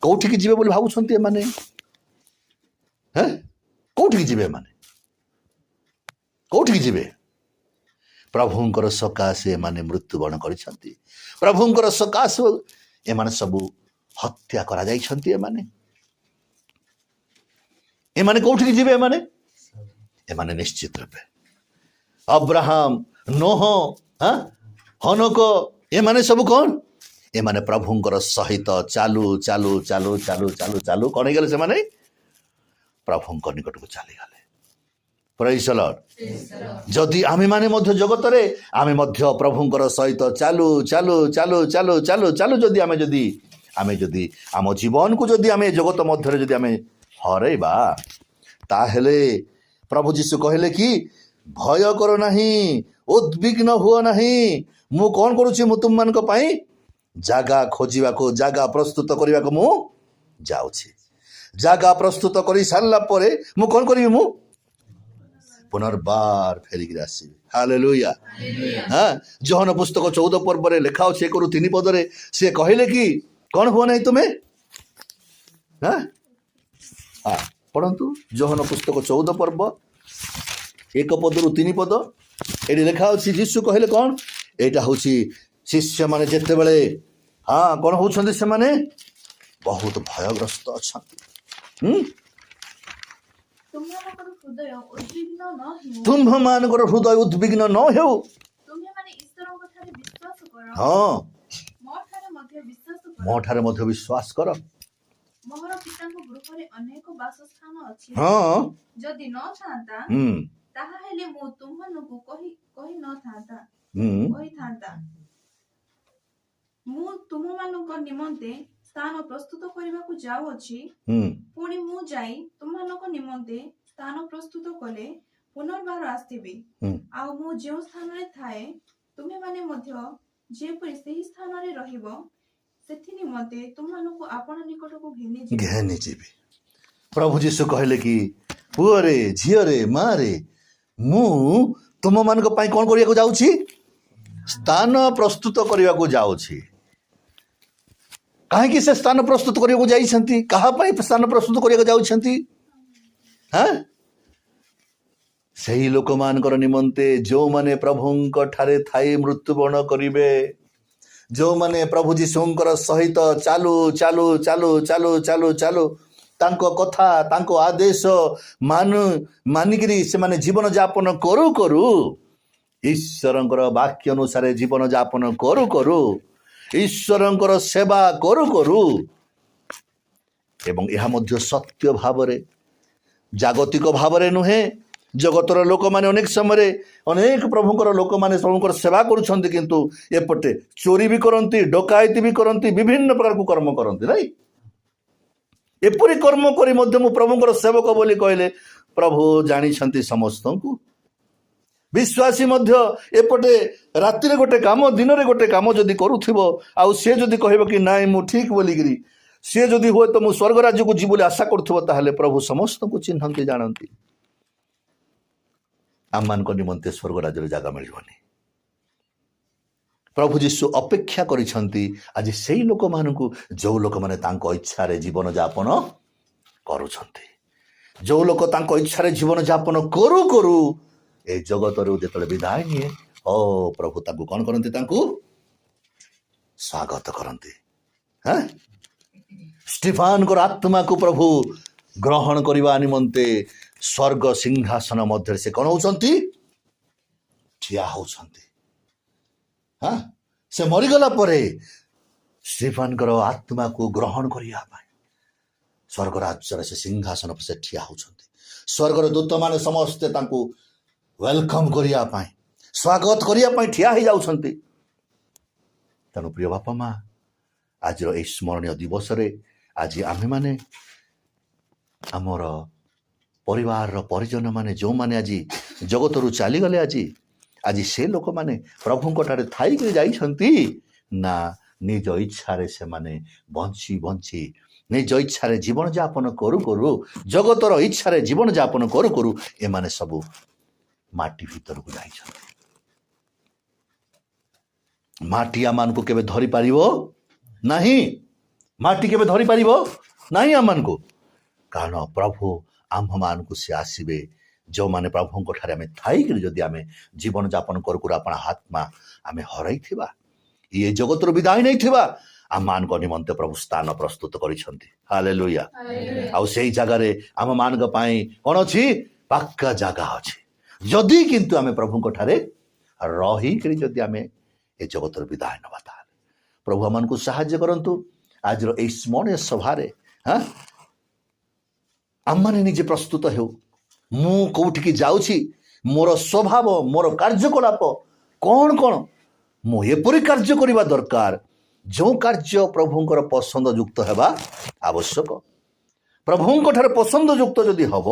କୋଉଠିକି ଯିବେ ବୋଲି ଭାବୁଛନ୍ତି ଏମାନେ? କୋଉଠିକି ଯିବେ ଏମାନେ? କୋଉଠିକି ଯିବେ? ପ୍ରଭୁଙ୍କର ସକାଶେ ଏମାନେ ମୃତ୍ୟୁବରଣ କରିଛନ୍ତି। ପ୍ରଭୁଙ୍କର ସକାଶେ ଏମାନେ ସବୁ ହତ୍ୟା କରାଯାଇଛନ୍ତି। ଏମାନେ କୋଉଠିକି ଯିବେ? ଏମାନେ ନିଶ୍ଚିତ ରୂପେ ଅବ୍ରାହମ, ନୋହ, ହନୋକ ଏମାନେ ସବୁ କ'ଣ? ଏମାନେ ପ୍ରଭୁଙ୍କର ସହିତ ଚାଲୁ ଚାଲୁ ଚାଲୁ ଚାଲୁ ଚାଲୁ ଚାଲୁ କ'ଣ ହେଇଗଲେ? ସେମାନେ ପ୍ରଭୁଙ୍କ ନିକଟକୁ ଚାଲିଗଲେ। ପ୍ରେଜ୍ ଦ ଲର୍ଡ। ଯଦି ଆମେମାନେ ମଧ୍ୟ ଜଗତରେ ଆମେ ମଧ୍ୟ ପ୍ରଭୁଙ୍କର ସହିତ ଚାଲୁ ଚାଲୁ ଚାଲୁ ଚାଲୁ ଚାଲୁ ଚାଲୁ ଆମେ ଯଦି ଆମ ଜୀବନକୁ ଯଦି ଆମେ ଜଗତ ମଧ୍ୟରେ ଯଦି ଆମେ ହରେଇବା, ତାହେଲେ ପ୍ରଭୁ ଯୀଶୁ କହିଲେ କି ଭୟ କର ନାହିଁ, ଉଦ୍ବିଗ୍ନ ହୁଅ ନାହିଁ। ମୁଁ କ'ଣ କରୁଛି? ମୁଁ ତୁମମାନଙ୍କ ପାଇଁ ଜାଗା ଖୋଜିବାକୁ, ଜାଗା ପ୍ରସ୍ତୁତ କରିବାକୁ ମୁଁ ଯାଉଛି। ଜାଗା ପ୍ରସ୍ତୁତ କରି ସାରିଲା ପରେ ମୁଁ କ'ଣ କରିବି? ମୁଁ ପୁନର୍ବାର ଫେରିକିରି ଆସିବି। ହାଲେଲୁୟା। ଯୋହନ ପୁସ୍ତକ 14 ପର୍ବରେ ଲେଖା ଅଛି 1-3 ପଦରେ ସେ କହିଲେ କି କ'ଣ ହୁଅ ନାହିଁ ତୁମେ? ପଢ଼ନ୍ତୁ ଯୋହନ ପୁସ୍ତକ 14 ପର୍ବ 1 ପଦରୁ 3 ପଦ। ଏଠି ଲେଖା ଅଛି ଯୀଶୁ କହିଲେ କ'ଣ? ଏଇଟା ହେଉଛି ଶିଷ୍ୟମାନେ ଯେତେବେଳେ କ'ଣ ହଉଛନ୍ତି? ସେମାନେ ବହୁତ ଭୟଗ୍ରସ୍ତ ଅଛନ୍ତି। ତୁମ୍ଭମାନଙ୍କର ହୃଦୟ ଉଦ୍ବିଗ୍ନ ନ ହେଉ। ମୋ ଠାରେ ମଧ୍ୟ ବିଶ୍ୱାସ କର। ମୋର ପିତାଙ୍କ ଗୃହରେ ଅନେକ ବାସସ୍ଥାନ ଅଛି। ଯଦି ନଥାନ୍ତା ତାହାହେଲେ ମୁଁ ତୁମମାନଙ୍କୁ କହିଥାନ୍ତା। ମୁଁ ତୁମମାନଙ୍କ ନିମନ୍ତେ ସ୍ଥାନ ପ୍ରସ୍ତୁତ କରିବାକୁ ଯାଉଅଛି। ପୁଣି ମୁଁ ଯାଇ ତୁମମାନଙ୍କ ନିମନ୍ତେ ସ୍ଥାନ ପ୍ରସ୍ତୁତ କଲେ ପୁନର୍ବାର ଆସିବି। ଆଉ ମୁଁ ଯେଉଁ ସ୍ଥାନରେ ଥାଏ ତୁମେମାନେ ମଧ୍ୟ ଯେପରି ସେହି ସ୍ଥାନରେ ରହିବ, ସେଥି ନିମନ୍ତେ ତୁମମାନଙ୍କୁ ଆପଣ ନିକଟକୁ ଘେନିଯିବି। ପ୍ରଭୁ ଯୀଶୁ କହିଲେ କି ପୁଅରେ, ଝିଅରେ, ମାରେ, ମୁଁ ତୁମମାନଙ୍କ ପାଇଁ କ'ଣ କରିବାକୁ ଯାଉଛି? ସ୍ଥାନ ପ୍ରସ୍ତୁତ କରିବାକୁ ଯାଉଛି। କାହିଁକି ସେ ସ୍ଥାନ ପ୍ରସ୍ତୁତ କରିବାକୁ ଯାଇଛନ୍ତି? କାହା ପାଇଁ ସ୍ଥାନ ପ୍ରସ୍ତୁତ କରିବାକୁ ଯାଉଛନ୍ତି? ସେହି ଲୋକମାନଙ୍କର ନିମନ୍ତେ ଯେଉଁମାନେ ପ୍ରଭୁଙ୍କ ଠାରେ ଥାଇ ମୃତ୍ୟୁବରଣ କରିବେ, ଯେଉଁମାନେ ପ୍ରଭୁ ଯୀଶୁଙ୍କର ସହିତ ଚାଲୁ ଚାଲୁ ଚାଲୁ ଚାଲୁ ଚାଲୁ ଚାଲୁ ତାଙ୍କ କଥା, ତାଙ୍କ ଆଦେଶ ମାନିକିରି ସେମାନେ ଜୀବନଯାପନ କରୁ କରୁ, ଈଶ୍ୱରଙ୍କର ବାକ୍ୟ ଅନୁସାରେ ଜୀବନଯାପନ କରୁ କରୁ, ଈଶ୍ୱରଙ୍କର ସେବା କରୁ କରୁ, ଏବଂ ଏହା ମଧ୍ୟ ସତ୍ୟ ଭାବରେ, ଜାଗତିକ ଭାବରେ ନୁହେଁ। ଜଗତର ଲୋକମାନେ ଅନେକ ସମୟରେ ଅନେକ ପ୍ରଭୁଙ୍କର ଲୋକମାନେ ପ୍ରଭୁଙ୍କର ସେବା କରୁଛନ୍ତି, କିନ୍ତୁ ଏପଟେ ଚୋରି ବି କରନ୍ତି, ଡକାୟତି ବି କରନ୍ତି, ବିଭିନ୍ନ ପ୍ରକାର କର୍ମ କରନ୍ତି। ନାଇଁ, ଏପରି କର୍ମ କରି ମଧ୍ୟ ମୁଁ ପ୍ରଭୁଙ୍କର ସେବକ ବୋଲି କହିଲେ ପ୍ରଭୁ ଜାଣିଛନ୍ତି ସମସ୍ତଙ୍କୁ। ବିଶ୍ୱାସୀ ମଧ୍ୟ ଏପଟେ ରାତିରେ ଗୋଟେ କାମ, ଦିନରେ ଗୋଟେ କାମ ଯଦି କରୁଥିବ, ଆଉ ସେ ଯଦି କହିବ କି ନାଇଁ ମୁଁ ଠିକ୍ ବୋଲିକିରି, ସିଏ ଯଦି ହୁଏତ ମୁଁ ସ୍ୱର୍ଗ ରାଜ୍ୟକୁ ଯିବି ବୋଲି ଆଶା କରୁଥିବ, ତାହେଲେ ପ୍ରଭୁ ସମସ୍ତଙ୍କୁ ଚିହ୍ନନ୍ତି, ଜାଣନ୍ତି। ଆମମାନଙ୍କ ନିମନ୍ତେ ସ୍ୱର୍ଗ ରାଜ୍ୟରେ ଜାଗା ମିଳିବନି। ପ୍ରଭୁ ଯୀଶୁ ଅପେକ୍ଷା କରିଛନ୍ତି ଆଜି ସେଇ ଲୋକମାନଙ୍କୁ, ଯେଉଁ ଲୋକମାନେ ତାଙ୍କ ଇଚ୍ଛାରେ ଜୀବନଯାପନ କରୁଛନ୍ତି। ଯେଉଁ ଲୋକ ତାଙ୍କ ଇଚ୍ଛାରେ ଜୀବନଯାପନ କରୁ କରୁ ଏ ଜଗତରୁ ଯେତେବେଳେ ବିଦାୟ ନିଏ, ପ୍ରଭୁ ତାଙ୍କୁ କ'ଣ କରନ୍ତି? ତାଙ୍କୁ ସ୍ୱାଗତ କରନ୍ତି। ଷ୍ଟିଫାନଙ୍କର ଆତ୍ମାକୁ ପ୍ରଭୁ ଗ୍ରହଣ କରିବା ନିମନ୍ତେ ସ୍ୱର୍ଗ ସିଂହାସନ ମଧ୍ୟରେ ସେ କ'ଣ ହଉଛନ୍ତି? ଠିଆ ହଉଛନ୍ତି। ସେ ମରିଗଲା ପରେ ଷ୍ଟିଫାନଙ୍କର ଆତ୍ମାକୁ ଗ୍ରହଣ କରିବା ପାଇଁ ସ୍ୱର୍ଗ ରାଜ୍ୟରେ ସେ ସିଂହାସନ ସେ ଠିଆ ହଉଛନ୍ତି। ସ୍ୱର୍ଗର ଦୂତମାନେ ସମସ୍ତେ ତାଙ୍କୁ ୱେଲକମ୍ କରିବା ପାଇଁ, ସ୍ୱାଗତ କରିବା ପାଇଁ ଠିଆ ହେଇଯାଉଛନ୍ତି। ତେଣୁ ପ୍ରିୟ ବାପା ମା, ଆଜିର ଏହି ସ୍ମରଣୀୟ ଦିବସରେ ଆଜି ଆମେମାନେ ଆମର ପରିବାରର ପରିଜନମାନେ ଯେଉଁମାନେ ଆଜି ଜଗତରୁ ଚାଲିଗଲେ, ଆଜି ସେ ଲୋକମାନେ ପ୍ରଭୁଙ୍କ ଠାରେ ଥାଇକରି ଯାଇଛନ୍ତି ନା ନିଜ ଇଚ୍ଛାରେ ସେମାନେ ବଞ୍ଚି ବଞ୍ଚି, ନିଜ ଇଚ୍ଛାରେ ଜୀବନଯାପନ କରୁ କରୁ, ଜଗତର ଇଚ୍ଛାରେ ଜୀବନଯାପନ କରୁ କରୁ ଏମାନେ ସବୁ ମାଟି ଭିତରକୁ ଯାଇଛନ୍ତି। ମାଟି ଆମମାନଙ୍କୁ କେବେ ଧରିପାରିବ ନାହିଁ, ମାଟି କେବେ ଧରିପାରିବ ନାହିଁ ଆମମାନଙ୍କୁ, କାରଣ ପ୍ରଭୁ ଆମ୍ଭମାନଙ୍କୁ ସେ ଆସିବେ ଯେଉଁମାନେ ପ୍ରଭୁଙ୍କ ଠାରେ ଆମେ ଥାଇକରି ଯଦି ଆମେ ଜୀବନଯାପନ କରୁ କରୁ ଆପଣ ଆତ୍ମା ଆମେ ହରାଇଥିବା, ଇଏ ଜଗତରୁ ବିଦାୟ ନେଇଥିବା ଆମମାନଙ୍କ ନିମନ୍ତେ ପ୍ରଭୁ ସ୍ଥାନ ପ୍ରସ୍ତୁତ କରିଛନ୍ତି। ହାଲେଲୁୟା। ଆଉ ସେଇ ଜାଗାରେ ଆମମାନଙ୍କ ପାଇଁ କ'ଣ ଅଛି? ପାକ୍କା ଜାଗା ଅଛି। ଯଦି କିନ୍ତୁ ଆମେ ପ୍ରଭୁଙ୍କ ଠାରେ ରହିକରି ଯଦି ଆମେ ଏ ଜଗତରୁ ବିଦାୟ ନେବା, ତାହେଲେ ପ୍ରଭୁ ଆମମାନଙ୍କୁ ସାହାଯ୍ୟ କରନ୍ତୁ। ଆଜିର ଏଇ ସ୍ମରଣୀୟ ସଭାରେ ଆମମାନେ ନିଜେ ପ୍ରସ୍ତୁତ ହେଉ। ମୁଁ କୋଉଠିକି ଯାଉଛି, ମୋର ସ୍ୱଭାବ, ମୋର କାର୍ଯ୍ୟକଳାପ କ'ଣ କ'ଣ, ମୁଁ ଏପରି କାର୍ଯ୍ୟ କରିବା ଦରକାର ଯେଉଁ କାର୍ଯ୍ୟ ପ୍ରଭୁଙ୍କର ପସନ୍ଦ ଯୁକ୍ତ ହେବା ଆବଶ୍ୟକ। ପ୍ରଭୁଙ୍କ ଠାରେ ପସନ୍ଦ ଯୁକ୍ତ ଯଦି ହବ,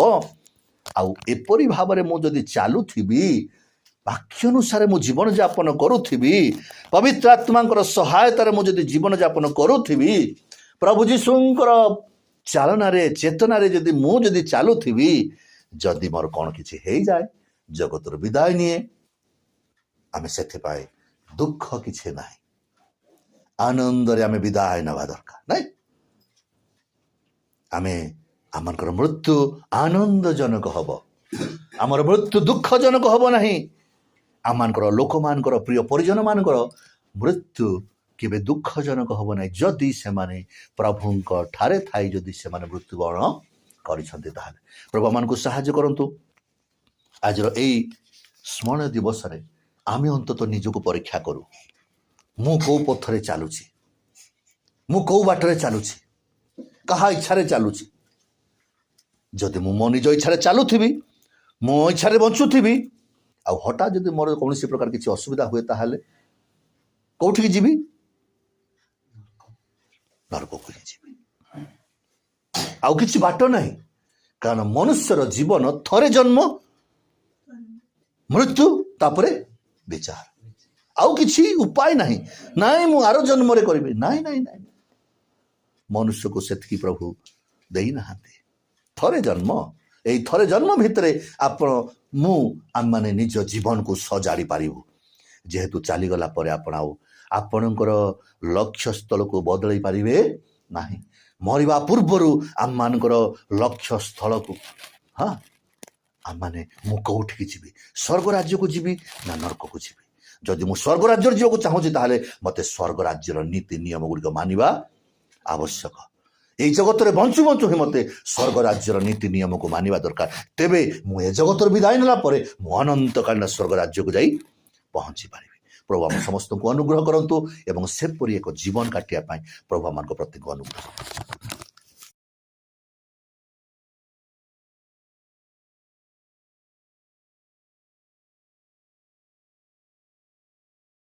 ଆଉ ଏପରି ଭାବରେ ମୁଁ ଯଦି ଚାଲୁଥିବି, ବାକ୍ୟ ଅନୁସାରେ ମୁଁ ଜୀବନଯାପନ କରୁଥିବି, ପବିତ୍ର ଆତ୍ମାଙ୍କର ସହାୟତାରେ ମୁଁ ଯଦି ଜୀବନଯାପନ କରୁଥିବି, ପ୍ରଭୁ ଯୀଶୁଙ୍କର ଚାଳନାରେ ଚେତନାରେ ଯଦି ମୁଁ ଯଦି ଚାଲୁଥିବି, ଯଦି ମୋର କ'ଣ କିଛି ହେଇଯାଏ, ଜଗତରୁ ବିଦାୟ ନିଏ, ଆମେ ସେଥିପାଇଁ ଦୁଃଖ କିଛି ନାହିଁ, ଆନନ୍ଦରେ ଆମେ ବିଦାୟ ନେବା ଦରକାର ନାଇଁ। ଆମେ ଆମଙ୍କର ମୃତ୍ୟୁ ଆନନ୍ଦଜନକ ହବ, ଆମର ମୃତ୍ୟୁ ଦୁଃଖଜନକ ହବ ନାହିଁ। ଆମମାନଙ୍କର ଲୋକମାନଙ୍କର ପ୍ରିୟ ପରିଜନ ମାନଙ୍କର ମୃତ୍ୟୁ କେବେ ଦୁଃଖଜନକ ହବ ନାହିଁ ଯଦି ସେମାନେ ପ୍ରଭୁଙ୍କ ଠାରେ ଥାଇ ଯଦି ସେମାନେ ମୃତ୍ୟୁବରଣ କରିଛନ୍ତି। ତାହେଲେ ପ୍ରଭୁ ଆମମାନଙ୍କୁ ସାହାଯ୍ୟ କରନ୍ତୁ। ଆଜିର ଏଇ ସ୍ମରଣୀୟ ଦିବସରେ ଆମେ ଅନ୍ତତଃ ନିଜକୁ ପରୀକ୍ଷା କରୁ, ମୁଁ କୋଉ ପଥରେ ଚାଲୁଛି, ମୁଁ କୋଉ ବାଟରେ ଚାଲୁଛି, କାହା ଇଚ୍ଛାରେ ଚାଲୁଛି। ଯଦି ମୁଁ ମୋ ନିଜ ଇଚ୍ଛାରେ ଚାଲୁଥିବି, ମୋ ଇଚ୍ଛାରେ ବଞ୍ଚୁଥିବି, ଆଉ ହଠାତ୍ ଯଦି ମୋର କୌଣସି ପ୍ରକାର କିଛି ଅସୁବିଧା ହୁଏ, ତାହେଲେ କୋଉଠିକି ଯିବି? ନରକକୁ ଯିବି। ଆଉ କିଛି ବାଟ ନାହିଁ, କାରଣ ମନୁଷ୍ୟର ଜୀବନ ଥରେ ଜନ୍ମ, ମୃତ୍ୟୁ, ତାପରେ ବିଚାର। ଆଉ କିଛି ଉପାୟ ନାହିଁ। ନାଇଁ ମୁଁ ଆର ଜନ୍ମରେ କରିବି, ନାଇଁ ନାଇଁ ନାଇଁ, ମନୁଷ୍ୟକୁ ସେତିକି ପ୍ରଭୁ ଦେଇନାହାନ୍ତି। ଥରେ ଜନ୍ମ, ଏଇ ଥରେ ଜନ୍ମ ଭିତରେ ଆପଣ ମୁଁ ଆମମାନେ ନିଜ ଜୀବନକୁ ସଜାଡ଼ି ପାରିବୁ। ଯେହେତୁ ଚାଲିଗଲା ପରେ ଆପଣ ଆଉ ଆପଣଙ୍କର ଲକ୍ଷ୍ୟ ସ୍ଥଳକୁ ବଦଳାଇ ପାରିବେ ନାହିଁ। ମରିବା ପୂର୍ବରୁ ଆମମାନଙ୍କର ଲକ୍ଷ୍ୟ ସ୍ଥଳକୁ ଆମମାନେ ମୁଁ କୋଉଠିକି ଯିବି, ସ୍ୱର୍ଗ ରାଜ୍ୟକୁ ଯିବି ନା ନରକକୁ ଯିବି? ଯଦି ମୁଁ ସ୍ୱର୍ଗ ରାଜ୍ୟରେ ଯିବାକୁ ଚାହୁଁଛି, ତାହେଲେ ମୋତେ ସ୍ୱର୍ଗ ରାଜ୍ୟର ନୀତି ନିୟମ ଗୁଡ଼ିକ ମାନିବା ଆବଶ୍ୟକ। এই ଜଗତରେ ବଞ୍ଚୁ ବଞ୍ଚୁ ହିଁ ମୋତେ ସ୍ୱର୍ଗ ରାଜ୍ୟର ନୀତି ନିୟମକୁ ମାନିବା ଦରକାର। ତେବେ ମୁଁ ଏ ଜଗତର ବିଦାୟ ନେଲା ପରେ ମୁଁ ଅନନ୍ତକାଳୀନ ସ୍ୱର୍ଗ ରାଜ୍ୟକୁ ଯାଇ ପହଞ୍ଚି ପାରିବି। ପ୍ରଭୁ ଆମ ସମସ୍ତଙ୍କୁ ଅନୁଗ୍ରହ କରନ୍ତୁ ଏବଂ ସେପରି ଏକ ଜୀବନ କାଟିବା ପାଇଁ ପ୍ରଭୁ ଆମମାନଙ୍କ ପ୍ରତ୍ୟେକ ଅନୁଗ୍ରହ